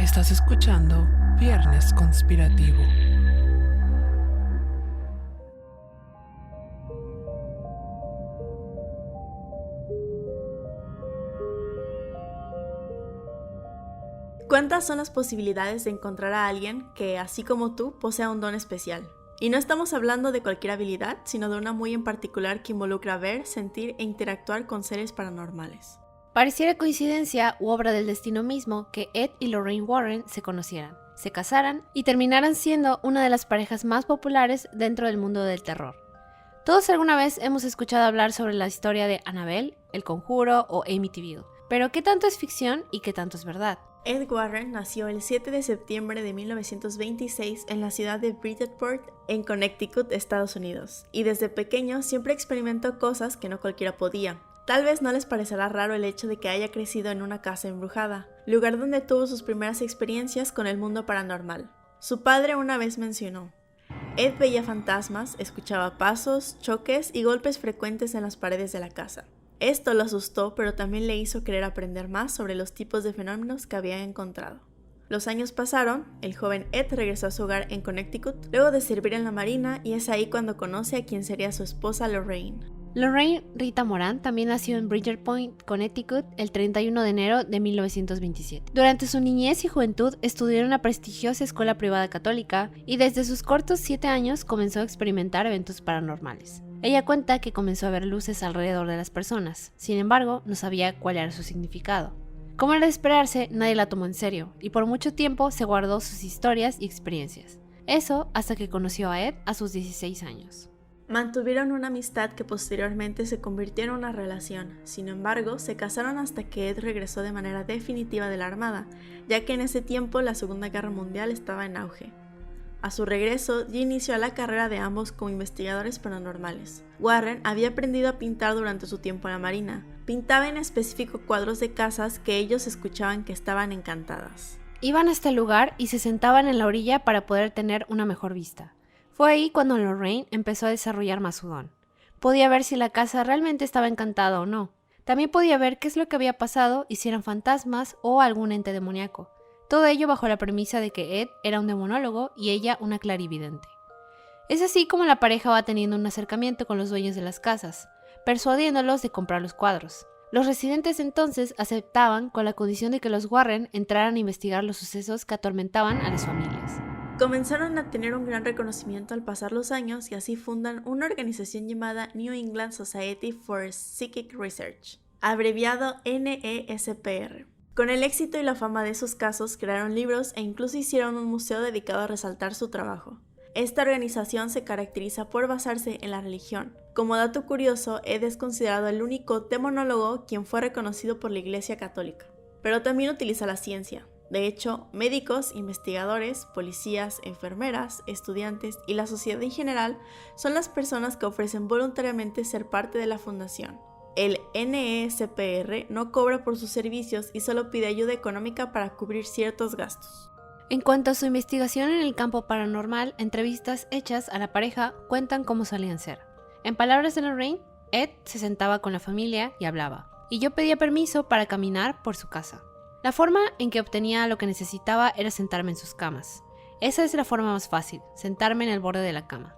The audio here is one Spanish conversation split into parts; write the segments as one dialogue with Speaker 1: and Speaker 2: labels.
Speaker 1: Estás escuchando Viernes Conspirativo.
Speaker 2: ¿Cuántas son las posibilidades de encontrar a alguien que, así como tú, posea un don especial? Y no estamos hablando de cualquier habilidad, sino de una muy en particular que involucra ver, sentir e interactuar con seres paranormales.
Speaker 3: Pareciera coincidencia u obra del destino mismo que Ed y Lorraine Warren se conocieran, se casaran y terminaran siendo una de las parejas más populares dentro del mundo del terror. Todos alguna vez hemos escuchado hablar sobre la historia de Annabelle, El Conjuro o Amityville, pero ¿qué tanto es ficción y qué tanto es verdad?
Speaker 2: Ed Warren nació el 7 de septiembre de 1926 en la ciudad de Bridgeport, en Connecticut, Estados Unidos, y desde pequeño siempre experimentó cosas que no cualquiera podía. Tal vez no les parecerá raro el hecho de que haya crecido en una casa embrujada, lugar donde tuvo sus primeras experiencias con el mundo paranormal. Su padre una vez mencionó: Ed veía fantasmas, escuchaba pasos, choques y golpes frecuentes en las paredes de la casa. Esto lo asustó, pero también le hizo querer aprender más sobre los tipos de fenómenos que había encontrado. Los años pasaron, el joven Ed regresó a su hogar en Connecticut luego de servir en la marina y es ahí cuando conoce a quien sería su esposa Lorraine.
Speaker 3: Lorraine Rita Moran también nació en Bridgeport, Connecticut, el 31 de enero de 1927. Durante su niñez y juventud estudió en una prestigiosa escuela privada católica y desde sus cortos 7 años comenzó a experimentar eventos paranormales. Ella cuenta que comenzó a ver luces alrededor de las personas, sin embargo, no sabía cuál era su significado. Como era de esperarse, nadie la tomó en serio, y por mucho tiempo se guardó sus historias y experiencias. Eso hasta que conoció a Ed a sus 16 años.
Speaker 2: Mantuvieron una amistad que posteriormente se convirtió en una relación. Sin embargo, se casaron hasta que Ed regresó de manera definitiva de la Armada, ya que en ese tiempo la Segunda Guerra Mundial estaba en auge. A su regreso, dio inicio a la carrera de ambos como investigadores paranormales. Warren había aprendido a pintar durante su tiempo en la Marina. Pintaba en específico cuadros de casas que ellos escuchaban que estaban encantadas.
Speaker 3: Iban hasta el lugar y se sentaban en la orilla para poder tener una mejor vista. Fue ahí cuando Lorraine empezó a desarrollar más su don. Podía ver si la casa realmente estaba encantada o no. También podía ver qué es lo que había pasado y si eran fantasmas o algún ente demoníaco. Todo ello bajo la premisa de que Ed era un demonólogo y ella una clarividente. Es así como la pareja va teniendo un acercamiento con los dueños de las casas, persuadiéndolos de comprar los cuadros. Los residentes entonces aceptaban con la condición de que los Warren entraran a investigar los sucesos que atormentaban a las familias.
Speaker 2: Comenzaron a tener un gran reconocimiento al pasar los años y así fundan una organización llamada New England Society for Psychic Research, abreviado NESPR. Con el éxito y la fama de sus casos, crearon libros e incluso hicieron un museo dedicado a resaltar su trabajo. Esta organización se caracteriza por basarse en la religión. Como dato curioso, Ed es considerado el único demonólogo quien fue reconocido por la Iglesia Católica, pero también utiliza la ciencia. De hecho, médicos, investigadores, policías, enfermeras, estudiantes y la sociedad en general son las personas que ofrecen voluntariamente ser parte de la fundación. El NESPR no cobra por sus servicios y solo pide ayuda económica para cubrir ciertos gastos.
Speaker 3: En cuanto a su investigación en el campo paranormal, entrevistas hechas a la pareja cuentan cómo solían ser. En palabras de Lorraine, Ed se sentaba con la familia y hablaba, y yo pedía permiso para caminar por su casa. La forma en que obtenía lo que necesitaba era sentarme en sus camas. Esa es la forma más fácil, sentarme en el borde de la cama.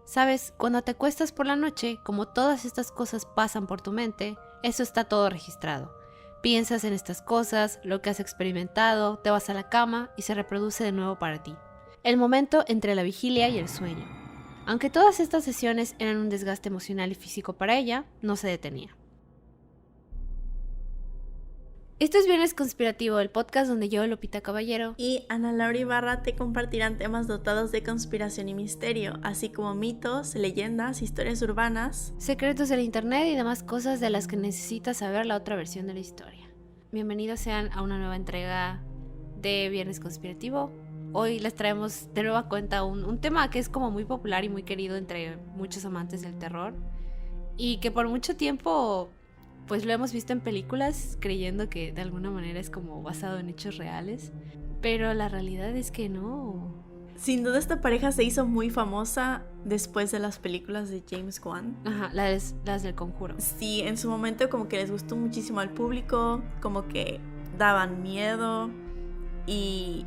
Speaker 3: Sabes, cuando te acuestas por la noche, como todas estas cosas pasan por tu mente, eso está todo registrado. Piensas en estas cosas, lo que has experimentado, te vas a la cama y se reproduce de nuevo para ti. El momento entre la vigilia y el sueño. Aunque todas estas sesiones eran un desgaste emocional y físico para ella, no se detenía. Esto es Viernes Conspirativo, el podcast donde yo, Lupita Caballero
Speaker 2: y Ana Laura Ibarra te compartirán temas dotados de conspiración y misterio, así como mitos, leyendas, historias urbanas,
Speaker 3: secretos del internet y demás cosas de las que necesitas saber la otra versión de la historia. Bienvenidos sean a una nueva entrega de Viernes Conspirativo. Hoy les traemos de nueva cuenta un tema que es como muy popular y muy querido entre muchos amantes del terror y que por mucho tiempo pues lo hemos visto en películas creyendo que de alguna manera es como basado en hechos reales, pero la realidad es que no.
Speaker 2: Sin duda esta pareja se hizo muy famosa después de las películas de James Wan.
Speaker 3: Ajá, las del Conjuro.
Speaker 2: Sí, en su momento como que les gustó muchísimo al público, como que daban miedo. y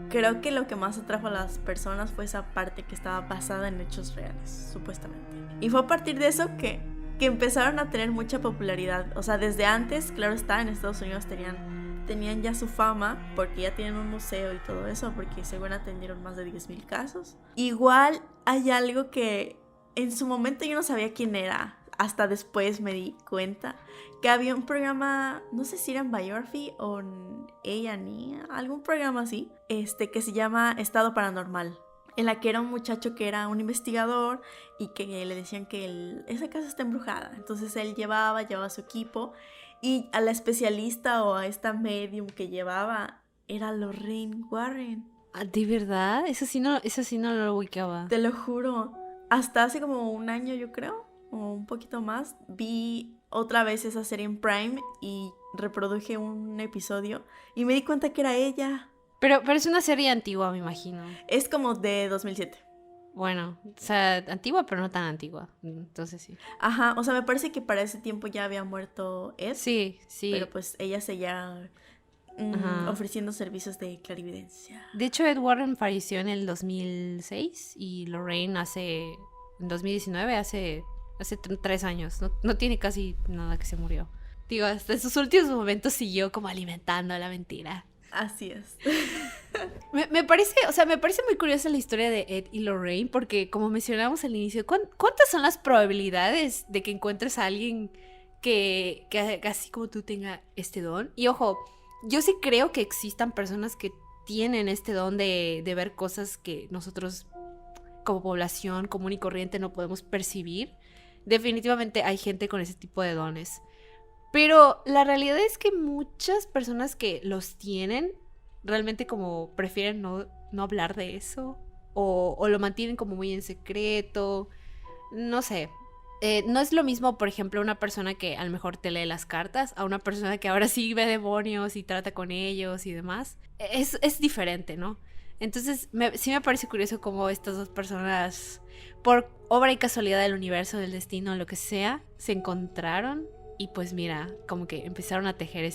Speaker 2: creo que lo que más atrajo a las personas fue esa parte que estaba basada en hechos reales, supuestamente. Y fue a partir de eso que empezaron a tener mucha popularidad. O sea, desde antes, claro está, en Estados Unidos tenían ya su fama, porque ya tienen un museo y todo eso, porque según atendieron más de 10,000 casos. Igual hay algo que en su momento yo no sabía quién era, hasta después me di cuenta que había un programa, no sé si era en Biography o en A&E, algún programa así, que se llama Estado Paranormal, en la que era un muchacho que era un investigador y que le decían que esa casa está embrujada. Entonces él llevaba a su equipo, y a la especialista o a esta medium que llevaba era Lorraine Warren.
Speaker 3: ¿De verdad? Eso sí no lo ubicaba.
Speaker 2: Te lo juro. Hasta hace como un año, yo creo, o un poquito más, vi otra vez esa serie en Prime y reproduje un episodio y me di cuenta que era ella.
Speaker 3: Pero es una serie antigua, me imagino.
Speaker 2: Es como de 2007.
Speaker 3: Bueno, o sea, antigua, pero no tan antigua. Entonces sí.
Speaker 2: Ajá, o sea, me parece que para ese tiempo ya había muerto Ed.
Speaker 3: Sí.
Speaker 2: Pero pues ella seguía ofreciendo servicios de clarividencia.
Speaker 3: De hecho, Ed Warren falleció en el 2006 y Lorraine en 2019, hace 3 años. No tiene casi nada que se murió. Digo, hasta en sus últimos momentos siguió como alimentando la mentira.
Speaker 2: Así es.
Speaker 3: Me parece muy curiosa la historia de Ed y Lorraine, porque como mencionamos al inicio, ¿cuántas son las probabilidades de que encuentres a alguien que así como tú tenga este don? Y ojo, yo sí creo que existan personas que tienen este don de ver cosas que nosotros como población común y corriente no podemos percibir. Definitivamente hay gente con ese tipo de dones. Pero la realidad es que muchas personas que los tienen realmente como prefieren no hablar de eso o lo mantienen como muy en secreto. No sé. No es lo mismo, por ejemplo, una persona que a lo mejor te lee las cartas a una persona que ahora sí ve demonios y trata con ellos y demás. Es diferente, ¿no? Entonces sí me parece curioso cómo estas dos personas, por obra y casualidad del universo, del destino, lo que sea, se encontraron. Y pues mira, como que empezaron a tejer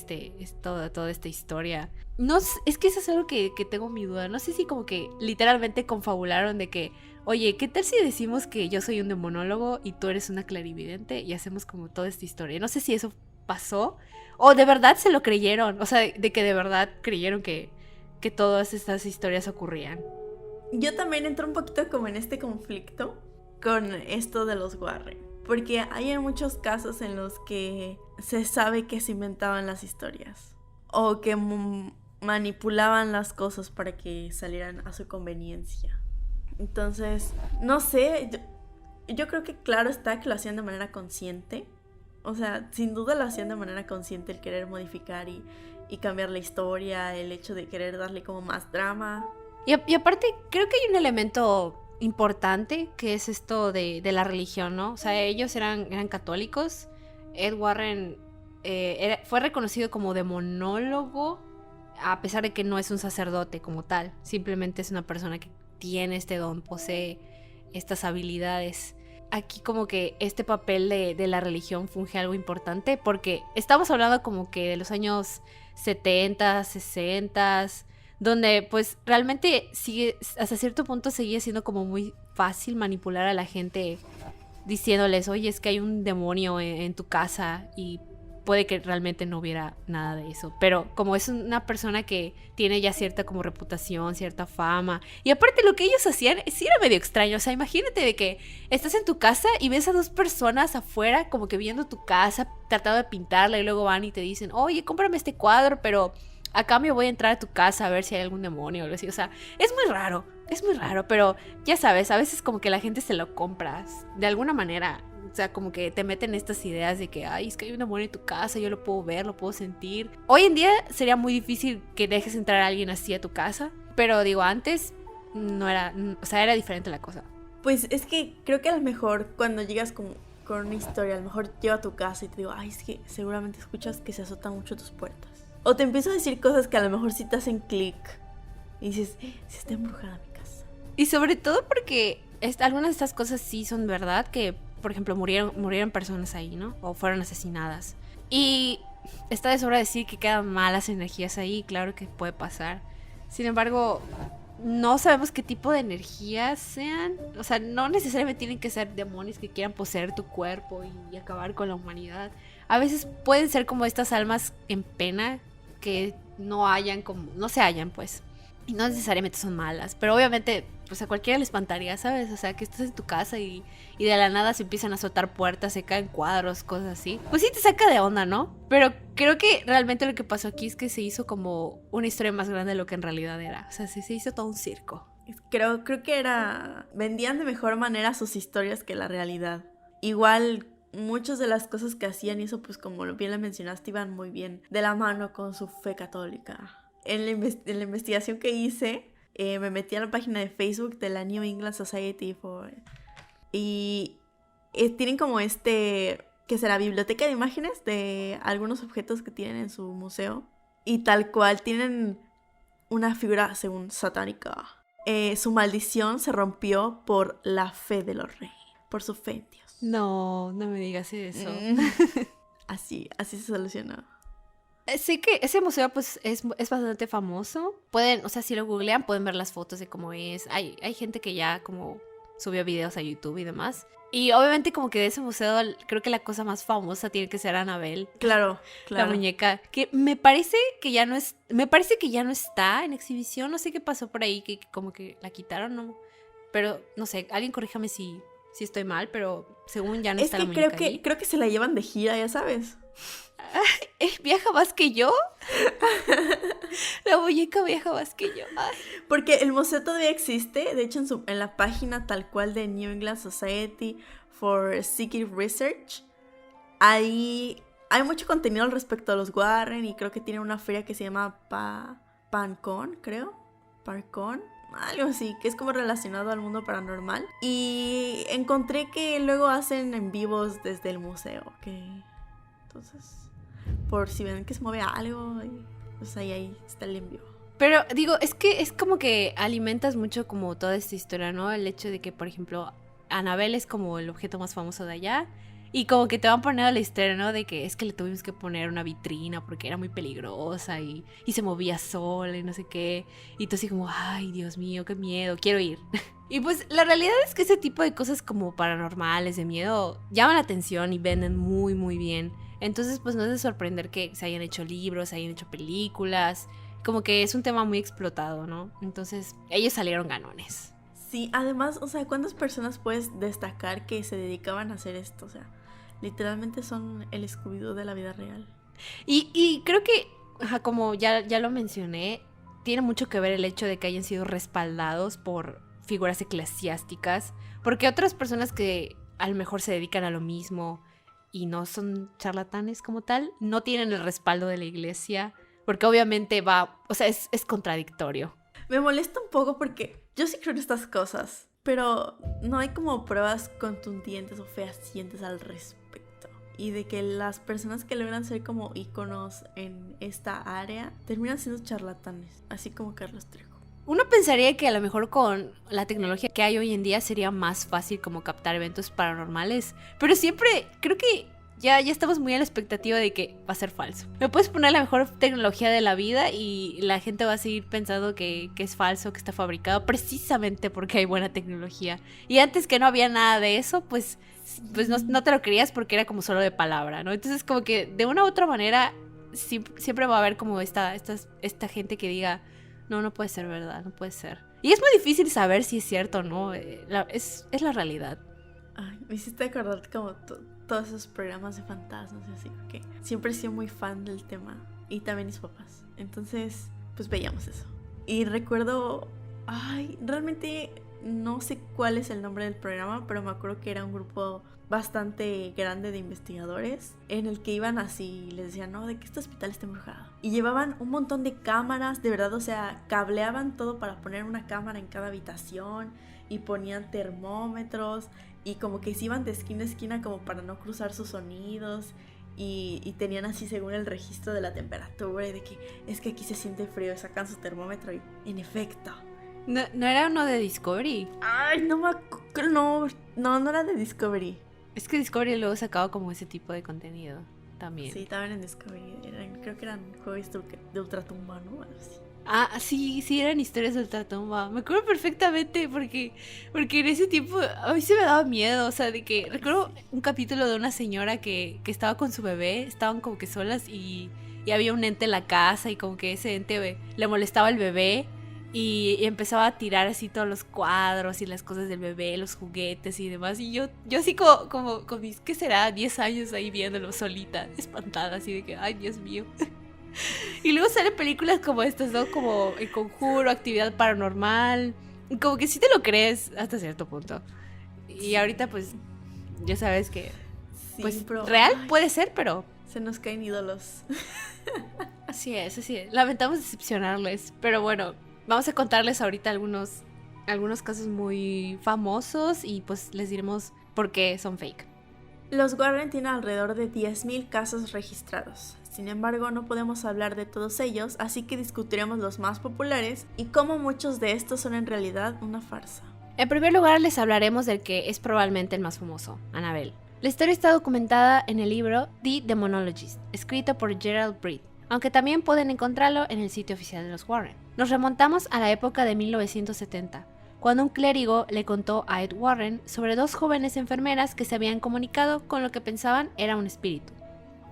Speaker 3: toda esta historia. No, es que eso es algo que tengo mi duda. No sé si como que literalmente confabularon de que, oye, ¿qué tal si decimos que yo soy un demonólogo y tú eres una clarividente? Y hacemos como toda esta historia. No sé si eso pasó o de verdad se lo creyeron. O sea, de que de verdad creyeron que todas estas historias ocurrían.
Speaker 2: Yo también entro un poquito como en este conflicto con esto de los Warren. Porque hay muchos casos en los que se sabe que se inventaban las historias o que manipulaban las cosas para que salieran a su conveniencia. Entonces, no sé, yo creo que claro está que lo hacían de manera consciente. O sea, sin duda lo hacían de manera consciente, el querer modificar y cambiar la historia, el hecho de querer darle como más drama.
Speaker 3: Y aparte, creo que hay un elemento importante que es esto de la religión, ¿no? O sea, ellos eran católicos. Ed Warren fue reconocido como demonólogo a pesar de que no es un sacerdote como tal, simplemente es una persona que tiene este don, posee estas habilidades. Aquí como que este papel de la religión funge algo importante porque estamos hablando como que de los años 70, 60, donde pues realmente sigue, hasta cierto punto seguía siendo como muy fácil manipular a la gente diciéndoles, oye, es que hay un demonio en tu casa y puede que realmente no hubiera nada de eso. Pero como es una persona que tiene ya cierta como reputación, cierta fama, y aparte lo que ellos hacían sí era medio extraño. O sea, imagínate de que estás en tu casa y ves a dos personas afuera como que viendo tu casa, tratando de pintarla y luego van y te dicen, oye, cómprame este cuadro, pero a cambio voy a entrar a tu casa a ver si hay algún demonio o algo así. O sea, es muy raro, pero ya sabes, a veces como que la gente se lo compra de alguna manera. O sea, como que te meten estas ideas de que, ay, es que hay un demonio en tu casa, yo lo puedo ver, lo puedo sentir. Hoy en día sería muy difícil que dejes entrar a alguien así a tu casa, pero digo, antes no era, o sea, era diferente la cosa.
Speaker 2: Pues es que creo que a lo mejor cuando llegas con una historia, a lo mejor llego a tu casa y te digo, ay, es que seguramente escuchas que se azotan mucho tus puertas. O te empiezo a decir cosas que a lo mejor sí te hacen clic y dices, si está embrujada mi casa.
Speaker 3: Y sobre todo porque algunas de estas cosas sí son verdad, que por ejemplo murieron personas ahí, ¿no? O fueron asesinadas. Y está de sobra decir que quedan malas energías ahí, claro que puede pasar. Sin embargo, no sabemos qué tipo de energías sean. O sea, no necesariamente tienen que ser demonios que quieran poseer tu cuerpo y acabar con la humanidad. A veces pueden ser como estas almas en pena que no se hallan, pues. Y no necesariamente son malas, pero obviamente pues a cualquiera le espantaría, ¿sabes? O sea, que estás en tu casa y de la nada se empiezan a azotar puertas, se caen cuadros, cosas así. Pues sí te saca de onda, ¿no? Pero creo que realmente lo que pasó aquí es que se hizo como una historia más grande de lo que en realidad era. O sea, se hizo todo un circo.
Speaker 2: Creo que vendían de mejor manera sus historias que la realidad. Igual muchas de las cosas que hacían y eso, pues como bien le mencionaste, iban muy bien de la mano con su fe católica. En la investigación que hice, me metí a la página de Facebook de la New England Society y tienen como ¿qué será? Biblioteca de imágenes de algunos objetos que tienen en su museo. Y tal cual tienen una figura, según satánica. Su maldición se rompió por la fe de los reyes, por su fe en Dios.
Speaker 3: No me digas eso.
Speaker 2: Así se solucionó.
Speaker 3: Sí que ese museo pues es bastante famoso. Pueden, o sea, si lo googlean pueden ver las fotos de cómo es. Hay gente que ya como subió videos a YouTube y demás. Y obviamente como que de ese museo creo que la cosa más famosa tiene que ser Annabelle.
Speaker 2: Claro.
Speaker 3: La muñeca. Que me parece que ya no está en exhibición. No sé qué pasó por ahí, que como que la quitaron, ¿no? Pero no sé, alguien corríjame si estoy mal, pero según ya no está la muñeca ahí.
Speaker 2: Creo que se la llevan de gira, ya sabes.
Speaker 3: ¿Viaja más que yo? La muñeca viaja más que yo. Ay.
Speaker 2: Porque el museo todavía existe. De hecho, en la página tal cual de New England Society for Psychic Research, ahí hay mucho contenido al respecto a los Warren. Y creo que tienen una feria que se llama PanCon, creo. ParCon, algo así, que es como relacionado al mundo paranormal. Y encontré que luego hacen en vivos desde el museo. Entonces, por si ven que se mueve algo, pues ahí está el envío.
Speaker 3: Pero digo, es que es como que alimentas mucho como toda esta historia, ¿no? El hecho de que, por ejemplo, Annabelle es como el objeto más famoso de allá. Y como que te van poniendo la historia, ¿no? De que es que le tuvimos que poner una vitrina porque era muy peligrosa y se movía sola y no sé qué. Y tú así como, ay, Dios mío, qué miedo, quiero ir. Y pues la realidad es que ese tipo de cosas como paranormales, de miedo, llaman la atención y venden muy, muy bien. Entonces, pues no es de sorprender que se hayan hecho libros, se hayan hecho películas. Como que es un tema muy explotado, ¿no? Entonces, ellos salieron ganones.
Speaker 2: Sí, además, o sea, ¿cuántas personas puedes destacar que se dedicaban a hacer esto? O sea, literalmente son el Scooby-Doo de la vida real.
Speaker 3: Y creo que, como ya lo mencioné, tiene mucho que ver el hecho de que hayan sido respaldados por figuras eclesiásticas. Porque otras personas que a lo mejor se dedican a lo mismo y no son charlatanes como tal, no tienen el respaldo de la iglesia, porque obviamente es contradictorio.
Speaker 2: Me molesta un poco porque yo sí creo en estas cosas, pero no hay como pruebas contundentes o fehacientes al respecto. Y de que las personas que logran ser como íconos en esta área terminan siendo charlatanes, así como Carlos Trejo.
Speaker 3: Uno pensaría que a lo mejor con la tecnología que hay hoy en día sería más fácil como captar eventos paranormales, pero siempre creo que ya estamos muy a la expectativa de que va a ser falso. Me puedes poner la mejor tecnología de la vida y la gente va a seguir pensando que es falso, que está fabricado precisamente porque hay buena tecnología. Y antes que no había nada de eso, pues no te lo creías porque era como solo de palabra, ¿no? Entonces como que de una u otra manera siempre va a haber como esta gente que diga, no puede ser verdad, no puede ser. Y es muy difícil saber si es cierto o no. Es la realidad.
Speaker 2: Ay, me hiciste acordar como todos esos programas de fantasmas y así, porque siempre he sido muy fan del tema y también mis papás. Entonces, pues veíamos eso. Y recuerdo, realmente no sé cuál es el nombre del programa, pero me acuerdo que era un grupo bastante grande de investigadores en el que iban así, les decían, no, de que este hospital está embrujado. Y llevaban un montón de cámaras, de verdad, o sea, cableaban todo para poner una cámara en cada habitación y ponían termómetros y como que se iban de esquina a esquina como para no cruzar sus sonidos y tenían así según el registro de la temperatura y de que es que aquí se siente frío, sacan su termómetro y en efecto.
Speaker 3: ¿No era uno de Discovery?
Speaker 2: Ay, no era de Discovery.
Speaker 3: Es que Discovery luego sacaba como ese tipo de contenido también.
Speaker 2: Sí, estaban en Discovery. Creo que eran juegos de ultratumba, ¿no? Algo así.
Speaker 3: Ah, sí, sí, eran historias de ultratumba. Me acuerdo perfectamente porque en ese tiempo a mí se me daba miedo. O sea, de que recuerdo un capítulo de una señora que estaba con su bebé, estaban como que solas y había un ente en la casa y como que ese ente le molestaba al bebé y empezaba a tirar así todos los cuadros y las cosas del bebé, los juguetes y demás. Y yo así como con mis, ¿qué será? 10 años ahí viéndolo solita, espantada, así de que, ay, Dios mío. Y luego salen películas como estas, ¿no? Como El Conjuro, Actividad Paranormal. Y como que sí te lo crees hasta cierto punto. Y ahorita pues ya sabes que
Speaker 2: Sí,
Speaker 3: pues
Speaker 2: pero,
Speaker 3: real
Speaker 2: ay,
Speaker 3: puede ser, pero
Speaker 2: se nos caen ídolos.
Speaker 3: así es, así es. Lamentamos decepcionarles, pero bueno, vamos a contarles ahorita algunos casos muy famosos y pues les diremos por qué son fake.
Speaker 2: Los Warren tienen alrededor de 10.000 casos registrados. Sin embargo, no podemos hablar de todos ellos, así que discutiremos los más populares y cómo muchos de estos son en realidad una farsa.
Speaker 3: En primer lugar les hablaremos del que es probablemente el más famoso, Annabelle. La historia está documentada en el libro The Demonologist, escrito por Gerald Brett, aunque también pueden encontrarlo en el sitio oficial de los Warren. Nos remontamos a la época de 1970, cuando un clérigo le contó a Ed Warren sobre dos jóvenes enfermeras que se habían comunicado con lo que pensaban era un espíritu.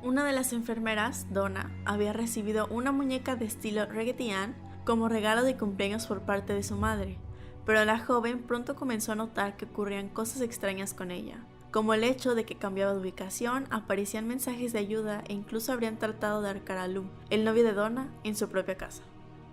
Speaker 2: Una de las enfermeras, Donna, había recibido una muñeca de estilo Raggedy Ann como regalo de cumpleaños por parte de su madre, pero la joven pronto comenzó a notar que ocurrían cosas extrañas con ella, como el hecho de que cambiaba de ubicación, aparecían mensajes de ayuda e incluso habrían tratado de ahorcar a Lou, el novio de Donna, en su propia casa.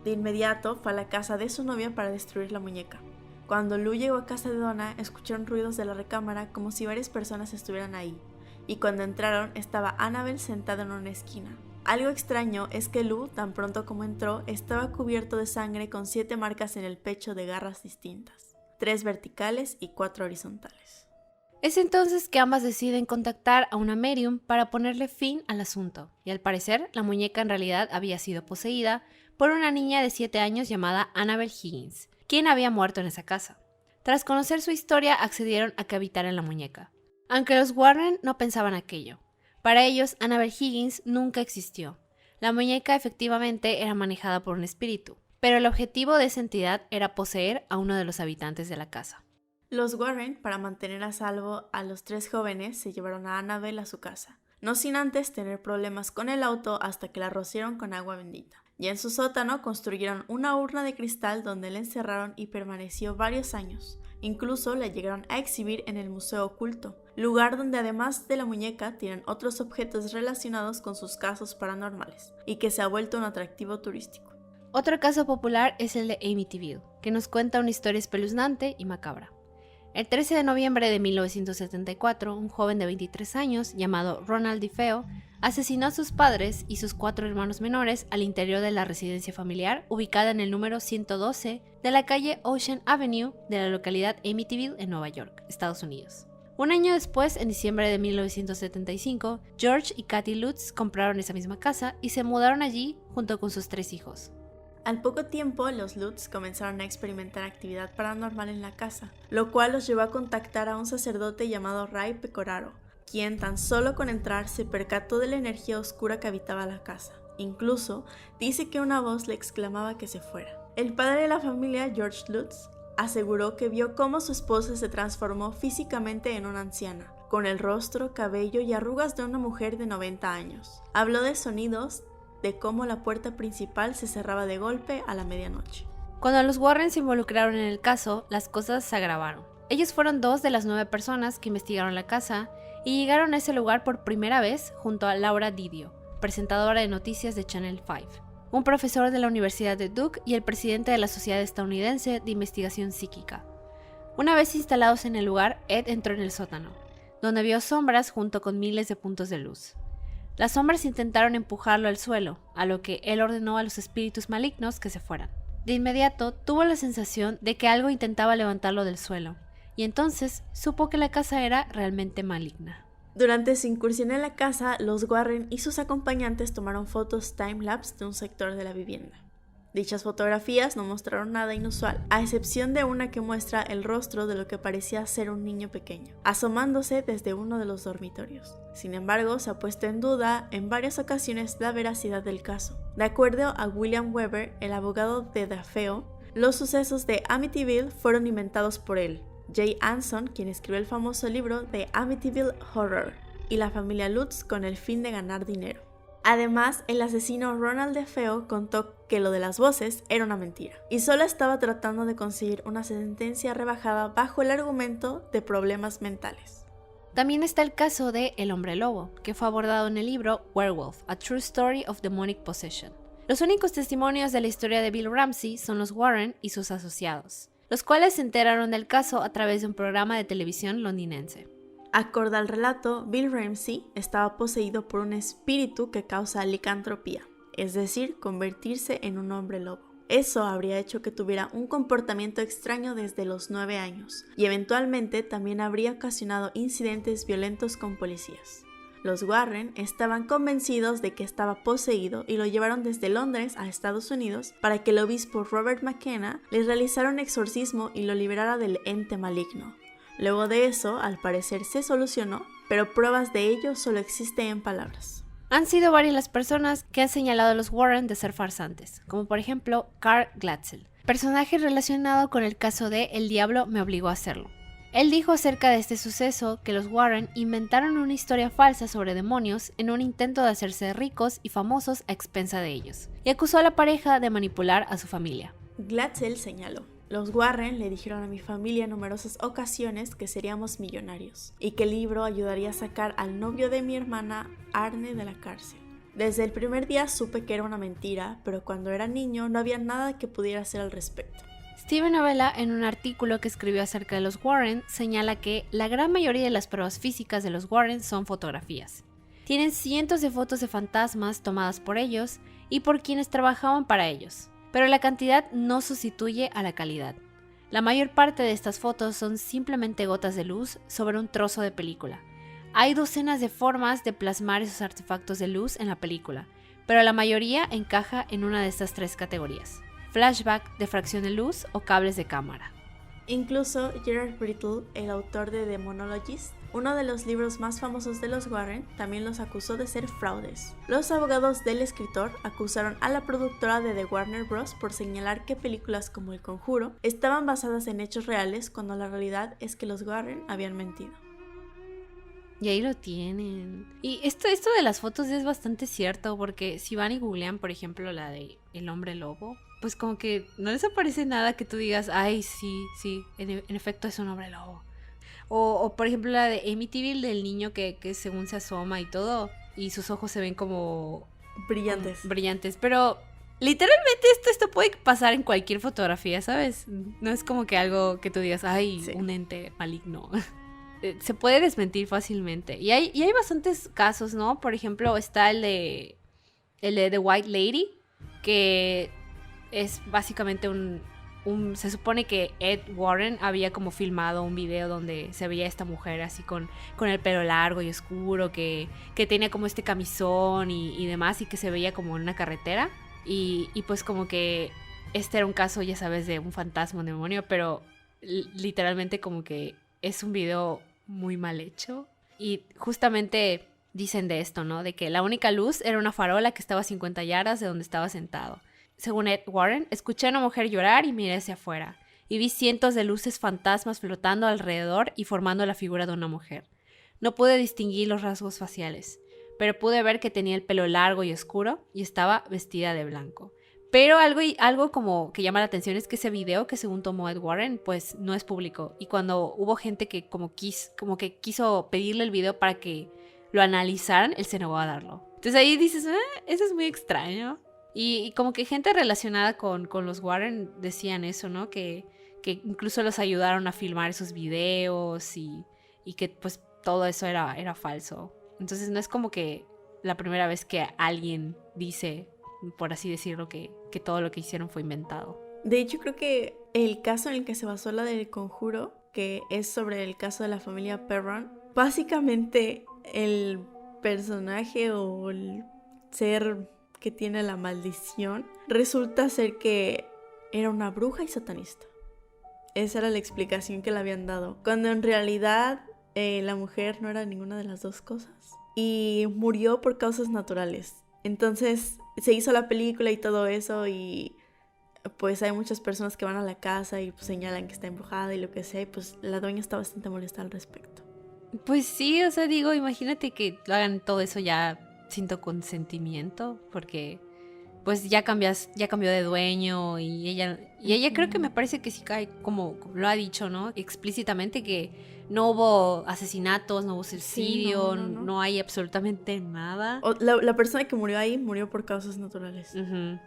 Speaker 2: De inmediato fue a la casa de su novia para destruir la muñeca. Cuando Lou llegó a casa de Donna, escucharon ruidos de la recámara como si varias personas estuvieran ahí, y cuando entraron estaba Annabelle sentada en una esquina. Algo extraño es que Lou, tan pronto como entró, estaba cubierto de sangre con 7 marcas en el pecho de garras distintas, 3 verticales y 4 horizontales.
Speaker 3: Es entonces que ambas deciden contactar a una medium para ponerle fin al asunto, y al parecer la muñeca en realidad había sido poseída por una niña de 7 años llamada Annabelle Higgins, quien había muerto en esa casa. Tras conocer su historia accedieron a que habitara en la muñeca. Aunque los Warren no pensaban aquello. Para ellos, Annabelle Higgins nunca existió. La muñeca efectivamente era manejada por un espíritu, pero el objetivo de esa entidad era poseer a uno de los habitantes de la casa.
Speaker 2: Los Warren, para mantener a salvo a los 3 jóvenes, se llevaron a Annabelle a su casa, no sin antes tener problemas con el auto hasta que la rociaron con agua bendita. Y en su sótano construyeron una urna de cristal donde la encerraron y permaneció varios años. Incluso la llegaron a exhibir en el Museo Oculto, lugar donde además de la muñeca tienen otros objetos relacionados con sus casos paranormales, y que se ha vuelto un atractivo turístico.
Speaker 3: Otro caso popular es el de Amityville, que nos cuenta una historia espeluznante y macabra. El 13 de noviembre de 1974, un joven de 23 años llamado Ronald DeFeo asesinó a sus padres y sus 4 hermanos menores al interior de la residencia familiar ubicada en el número 112 de la calle Ocean Avenue de la localidad Amityville en Nueva York, Estados Unidos. Un año después, en diciembre de 1975, George y Kathy Lutz compraron esa misma casa y se mudaron allí junto con sus 3 hijos.
Speaker 2: Al poco tiempo, los Lutz comenzaron a experimentar actividad paranormal en la casa, lo cual los llevó a contactar a un sacerdote llamado Ray Pecoraro, quien tan solo con entrar se percató de la energía oscura que habitaba la casa. Incluso dice que una voz le exclamaba que se fuera. El padre de la familia, George Lutz, aseguró que vio cómo su esposa se transformó físicamente en una anciana, con el rostro, cabello y arrugas de una mujer de 90 años. Habló de sonidos, de cómo la puerta principal se cerraba de golpe a la medianoche.
Speaker 3: Cuando los Warren se involucraron en el caso, las cosas se agravaron. Ellos fueron 2 de las 9 personas que investigaron la casa y llegaron a ese lugar por primera vez junto a Laura Didio, presentadora de noticias de Channel 5, un profesor de la Universidad de Duke y el presidente de la Sociedad Estadounidense de Investigación Psíquica. Una vez instalados en el lugar, Ed entró en el sótano, donde vio sombras junto con miles de puntos de luz. Las sombras intentaron empujarlo al suelo, a lo que él ordenó a los espíritus malignos que se fueran. De inmediato tuvo la sensación de que algo intentaba levantarlo del suelo, y entonces supo que la casa era realmente maligna.
Speaker 2: Durante su incursión en la casa, los Warren y sus acompañantes tomaron fotos time-lapse de un sector de la vivienda. Dichas fotografías no mostraron nada inusual, a excepción de una que muestra el rostro de lo que parecía ser un niño pequeño, asomándose desde uno de los dormitorios. Sin embargo, se ha puesto en duda en varias ocasiones la veracidad del caso. De acuerdo a William Weber, el abogado de DeFeo, los sucesos de Amityville fueron inventados por él, Jay Anson, quien escribió el famoso libro de Amityville Horror, y la familia Lutz con el fin de ganar dinero. Además, el asesino Ronald DeFeo contó que lo de las voces era una mentira y solo estaba tratando de conseguir una sentencia rebajada bajo el argumento de problemas mentales.
Speaker 3: También está el caso de El Hombre Lobo, que fue abordado en el libro Werewolf, A True Story of Demonic Possession. Los únicos testimonios de la historia de Bill Ramsey son los Warren y sus asociados, los cuales se enteraron del caso a través de un programa de televisión londinense.
Speaker 2: Acorde al relato, Bill Ramsey estaba poseído por un espíritu que causa licantropía, es decir, convertirse en un hombre lobo. Eso habría hecho que tuviera un comportamiento extraño desde los 9 años y eventualmente también habría ocasionado incidentes violentos con policías. Los Warren estaban convencidos de que estaba poseído y lo llevaron desde Londres a Estados Unidos para que el obispo Robert McKenna le realizara un exorcismo y lo liberara del ente maligno. Luego de eso, al parecer se solucionó, pero pruebas de ello solo existen en palabras.
Speaker 3: Han sido varias las personas que han señalado a los Warren de ser farsantes, como por ejemplo Carl Glatzel, personaje relacionado con el caso de El diablo me obligó a hacerlo. Él dijo acerca de este suceso que los Warren inventaron una historia falsa sobre demonios en un intento de hacerse ricos y famosos a expensa de ellos, y acusó a la pareja de manipular a su familia.
Speaker 2: Glatzel señaló: los Warren le dijeron a mi familia en numerosas ocasiones que seríamos millonarios y que el libro ayudaría a sacar al novio de mi hermana, Arne, de la cárcel. Desde el primer día supe que era una mentira, pero cuando era niño no había nada que pudiera hacer al respecto.
Speaker 3: Steven Novella, en un artículo que escribió acerca de los Warren, señala que la gran mayoría de las pruebas físicas de los Warren son fotografías. Tienen cientos de fotos de fantasmas tomadas por ellos y por quienes trabajaban para ellos. Pero la cantidad no sustituye a la calidad. La mayor parte de estas fotos son simplemente gotas de luz sobre un trozo de película. Hay docenas de formas de plasmar esos artefactos de luz en la película, pero la mayoría encaja en una de estas 3 categorías: flashback, diffracción de luz o cables de cámara.
Speaker 2: Incluso Gerard Brittle, el autor de The Monologist, uno de los libros más famosos de los Warren, también los acusó de ser fraudes. Los abogados del escritor acusaron a la productora de The Warner Bros. Por señalar que películas como El Conjuro estaban basadas en hechos reales cuando la realidad es que los Warren habían mentido.
Speaker 3: Y ahí lo tienen. Y esto de las fotos es bastante cierto, porque si van y googlean, por ejemplo, la de El Hombre Lobo, pues como que no les aparece nada que tú digas, ay, sí, en efecto es un hombre lobo. O por ejemplo la de Amityville, del niño que según se asoma y todo, y sus ojos se ven como brillantes. Pero literalmente esto puede pasar en cualquier fotografía, ¿sabes? No es como que algo que tú digas, ay, sí, un ente maligno. Se puede desmentir fácilmente. Y hay bastantes casos, ¿no? Por ejemplo, está el de The White Lady, que es básicamente se supone que Ed Warren había como filmado un video donde se veía a esta mujer así con el pelo largo y oscuro, que tenía como este camisón y demás, y que se veía como en una carretera. Y pues como que este era un caso, ya sabes, de un fantasma, un demonio, pero literalmente como que es un video muy mal hecho. Y justamente dicen de esto, ¿no? De que la única luz era una farola que estaba a 50 yardas de donde estaba sentado. Según Ed Warren, escuché a una mujer llorar y miré hacia afuera, y vi cientos de luces fantasmas flotando alrededor y formando la figura de una mujer. No pude distinguir los rasgos faciales, pero pude ver que tenía el pelo largo y oscuro y estaba vestida de blanco. Pero algo como que llama la atención es que ese video que según tomó Ed Warren, pues no es público. Y cuando hubo gente que como que quiso pedirle el video para que lo analizaran, él se negó a darlo. Entonces ahí dices, eso es muy extraño. Y como que gente relacionada con los Warren decían eso, ¿no? Que incluso los ayudaron a filmar esos videos y que pues todo eso era falso. Entonces no es como que la primera vez que alguien dice, por así decirlo, que todo lo que hicieron fue inventado.
Speaker 2: De hecho, creo que el caso en el que se basó la del Conjuro, que es sobre el caso de la familia Perron, básicamente el personaje o el ser que tiene la maldición, resulta ser que era una bruja y satanista. Esa era la explicación que le habían dado, cuando en realidad la mujer no era ninguna de las dos cosas y murió por causas naturales. Entonces se hizo la película y todo eso, y pues hay muchas personas que van a la casa y pues señalan que está embrujada y lo que sea, y pues la dueña está bastante molesta al respecto.
Speaker 3: Pues sí, o sea, digo, imagínate que hagan todo eso ya sin tu consentimiento, porque pues ya cambió de dueño y ella creo que me parece que sí cae, como lo ha dicho, ¿no? Explícitamente, que no hubo asesinatos, no hubo suicidio,
Speaker 2: Sí,
Speaker 3: no hay absolutamente nada.
Speaker 2: La persona que murió ahí murió por causas naturales.
Speaker 3: Uh-huh.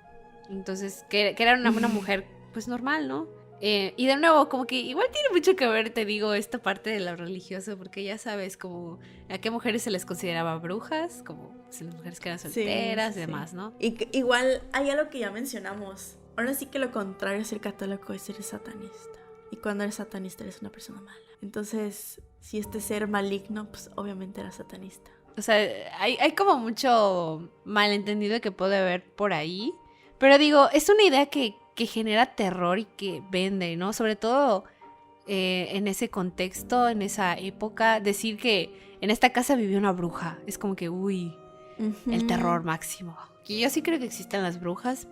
Speaker 3: Entonces, que era una mujer pues normal, ¿no? Y de nuevo, como que igual tiene mucho que ver, te digo, esta parte de lo religioso, porque ya sabes, como a qué mujeres se les consideraba brujas, como pues, las mujeres que eran solteras y demás, ¿no?
Speaker 2: Y igual hay algo que ya mencionamos. Ahora sí que lo contrario a ser católico es ser satanista. Y cuando eres satanista eres una persona mala. Entonces, si este ser maligno, pues obviamente era satanista.
Speaker 3: O sea, hay como mucho malentendido que puede haber por ahí. Pero digo, es una idea que genera terror y que vende, ¿no? Sobre todo en ese contexto, en esa época, decir que en esta casa vivió una bruja. Es como que, uy, el terror máximo. Y yo sí creo que existen las brujas.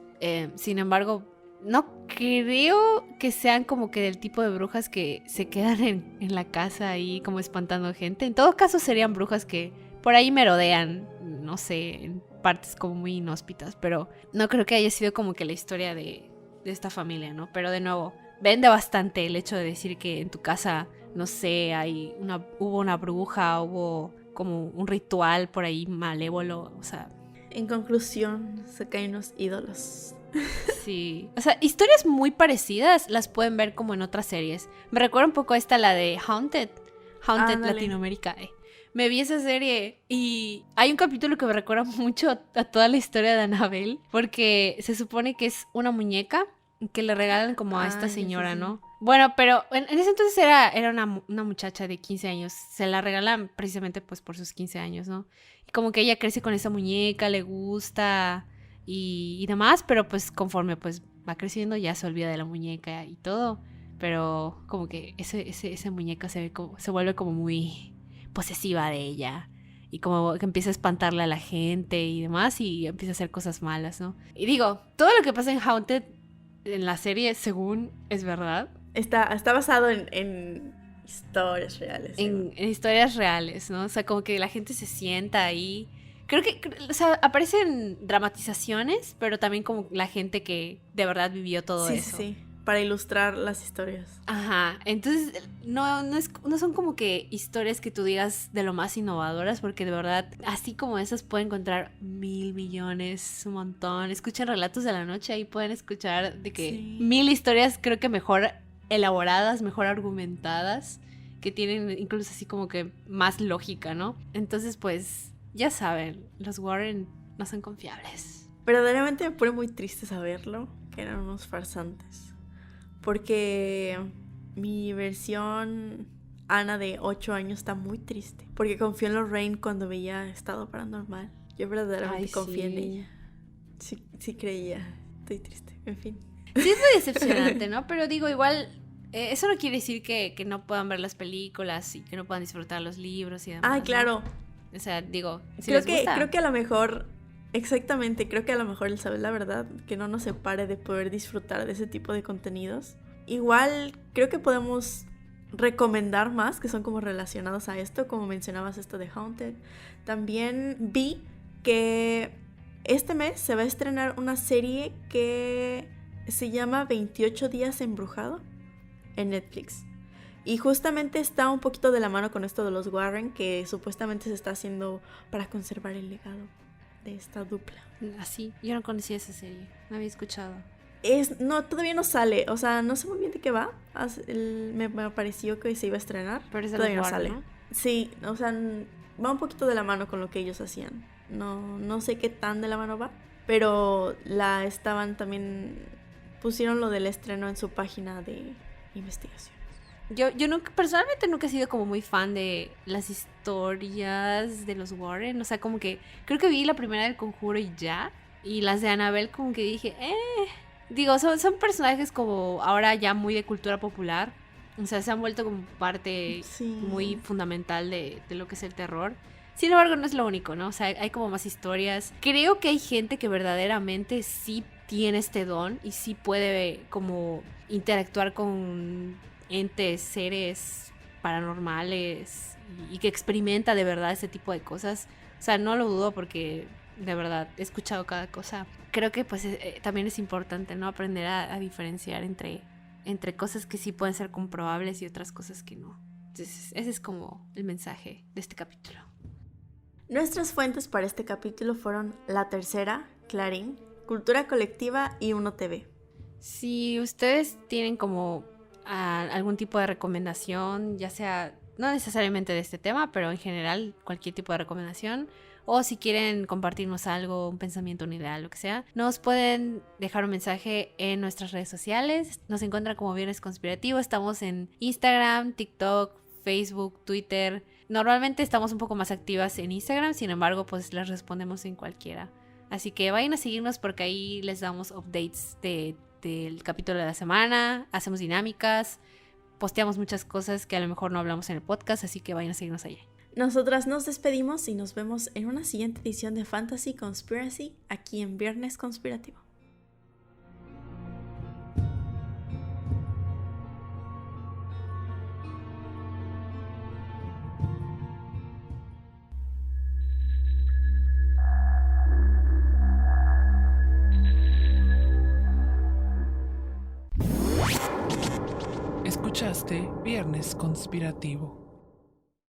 Speaker 3: Sin embargo, no creo que sean como que del tipo de brujas que se quedan en la casa ahí como espantando gente. En todo caso serían brujas que por ahí merodean, no sé, en partes como muy inhóspitas, pero no creo que haya sido como que la historia de esta familia, ¿no? Pero de nuevo, vende bastante el hecho de decir que en tu casa, no sé, hubo una bruja, hubo como un ritual por ahí malévolo, o sea...
Speaker 2: En conclusión, se caen los ídolos.
Speaker 3: Sí, o sea, historias muy parecidas las pueden ver como en otras series. Me recuerda un poco a esta, la de Haunted Latinoamérica. Me vi esa serie y hay un capítulo que me recuerda mucho a toda la historia de Annabelle, porque se supone que es una muñeca que le regalan como a esta señora, sí. ¿No? Bueno, pero en ese entonces era una muchacha de 15 años, se la regalan precisamente pues por sus 15 años, ¿no? Y como que ella crece con esa muñeca, le gusta y demás, pero pues conforme pues va creciendo ya se olvida de la muñeca y todo, pero como que esa muñeca se vuelve como muy posesiva de ella y como que empieza a espantarle a la gente y demás y empieza a hacer cosas malas, ¿no? Y digo, todo lo que pasa en Haunted en la serie, según es verdad,
Speaker 2: está basado en historias reales.
Speaker 3: En historias reales, ¿no? O sea, como que la gente se sienta ahí. Creo que, o sea, aparecen dramatizaciones, pero también como la gente que de verdad vivió todo eso.
Speaker 2: Sí, para ilustrar las historias.
Speaker 3: Ajá, entonces no son como que historias que tú digas de lo más innovadoras, porque de verdad, así como esas pueden encontrar 1,000 millones, un montón. Escuchan Relatos de la Noche, ahí pueden escuchar de que 1,000 historias, creo que mejor elaboradas, mejor argumentadas, que tienen incluso así como que más lógica, ¿no? Entonces, pues, ya saben, los Warren no son confiables.
Speaker 2: Verdaderamente me pone muy triste saberlo, que eran unos farsantes. Porque mi versión Ana de 8 años está muy triste. Porque confió en Lorraine cuando veía Estado Paranormal. Yo verdaderamente confié en ella. Sí creía. Estoy triste, en fin.
Speaker 3: Sí, es muy decepcionante, ¿no? Pero digo, igual, eso no quiere decir que no puedan ver las películas y que no puedan disfrutar los libros y demás.
Speaker 2: Ah, claro.
Speaker 3: ¿No? O sea, digo, si
Speaker 2: creo
Speaker 3: les gusta.
Speaker 2: Creo que a lo mejor... Exactamente, creo que a lo mejor el saber la verdad que no nos separe de poder disfrutar de ese tipo de contenidos. Igual creo que podemos recomendar más que son como relacionados a esto, como mencionabas esto de Haunted. También vi que este mes se va a estrenar una serie que se llama 28 días embrujado en Netflix. Y justamente está un poquito de la mano con esto de los Warren, que supuestamente se está haciendo para conservar el legado de esta dupla.
Speaker 3: Así, yo no conocía esa serie, no había escuchado.
Speaker 2: No, todavía no sale, o sea, no sé muy bien de qué va. Me pareció que se iba a estrenar,
Speaker 3: pero
Speaker 2: todavía no
Speaker 3: Warren,
Speaker 2: sale,
Speaker 3: ¿no?
Speaker 2: Sí, o sea, va un poquito de la mano con lo que ellos hacían. No sé qué tan de la mano va, pero también pusieron lo del estreno en su página de investigación.
Speaker 3: Yo personalmente nunca he sido como muy fan de las historias de los Warren. O sea, como que creo que vi la primera del Conjuro y ya. Y las de Annabelle como que dije, Digo, son personajes como ahora ya muy de cultura popular. O sea, se han vuelto como parte muy fundamental de lo que es el terror. Sin embargo, no es lo único, ¿no? O sea, hay como más historias. Creo que hay gente que verdaderamente sí tiene este don y sí puede como interactuar con entes, seres paranormales y que experimenta de verdad ese tipo de cosas. O sea, no lo dudo porque de verdad he escuchado cada cosa. Creo que pues también es importante, ¿no? Aprender a diferenciar entre cosas que sí pueden ser comprobables y otras cosas que no. Entonces, ese es como el mensaje de este capítulo.
Speaker 2: Nuestras fuentes para este capítulo fueron La Tercera, Clarín, Cultura Colectiva y Uno TV.
Speaker 3: Si ustedes tienen como algún tipo de recomendación, ya sea no necesariamente de este tema, pero en general cualquier tipo de recomendación, o si quieren compartirnos algo, un pensamiento, una idea, lo que sea, nos pueden dejar un mensaje en nuestras redes sociales. Nos encuentran como Viernes Conspirativo. Estamos en Instagram, TikTok, Facebook, Twitter. Normalmente estamos un poco más activas en Instagram, sin embargo, pues les respondemos en cualquiera. Así que vayan a seguirnos porque ahí les damos updates del capítulo de la semana, hacemos dinámicas, posteamos muchas cosas que a lo mejor no hablamos en el podcast, así que vayan a seguirnos allá.
Speaker 2: Nosotras nos despedimos y nos vemos en una siguiente edición de Fantasy Conspiracy aquí en Viernes Conspirativo.
Speaker 1: Escuchaste Viernes Conspirativo.